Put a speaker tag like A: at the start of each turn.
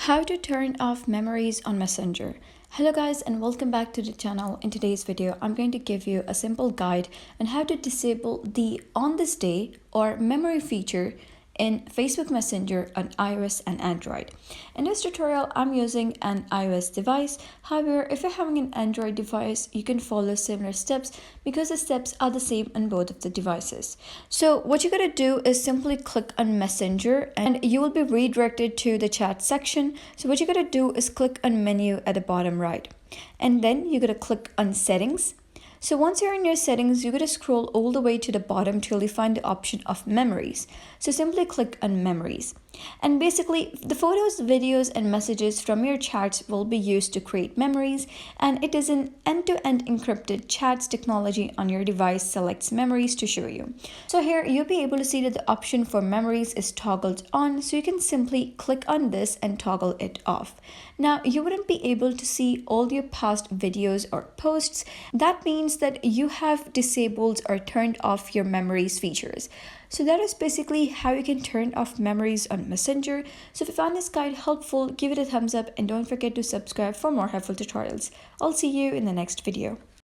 A: How to turn off memories on Messenger. Hello guys and welcome back to the channel. In today's video, I'm going to give you a simple guide on how to disable the on this day or memory feature in Facebook Messenger on iOS and Android. In this tutorial, I'm using an iOS device. However, if you're having an Android device, you can follow similar steps because the steps are the same on both of the devices. So what you're going to do is simply click on Messenger and you will be redirected to the chat section. So what you're going to do is click on menu at the bottom right. And then you're going to click on settings. So once you're in your settings, you're going to scroll all the way to the bottom till you find the option of memories. So simply click on memories. And basically, the photos, videos, and messages from your chats will be used to create memories. And it is an end-to-end encrypted chats technology on your device selects memories to show you. So here, you'll be able to see that the option for memories is toggled on. So you can simply click on this and toggle it off. Now, you wouldn't be able to see all your past videos or posts. That means that you have disabled or turned off your memories features. So that is basically how you can turn off memories on Messenger. So if you found this guide helpful, give it a thumbs up and don't forget to subscribe for more helpful tutorials. I'll see you in the next video.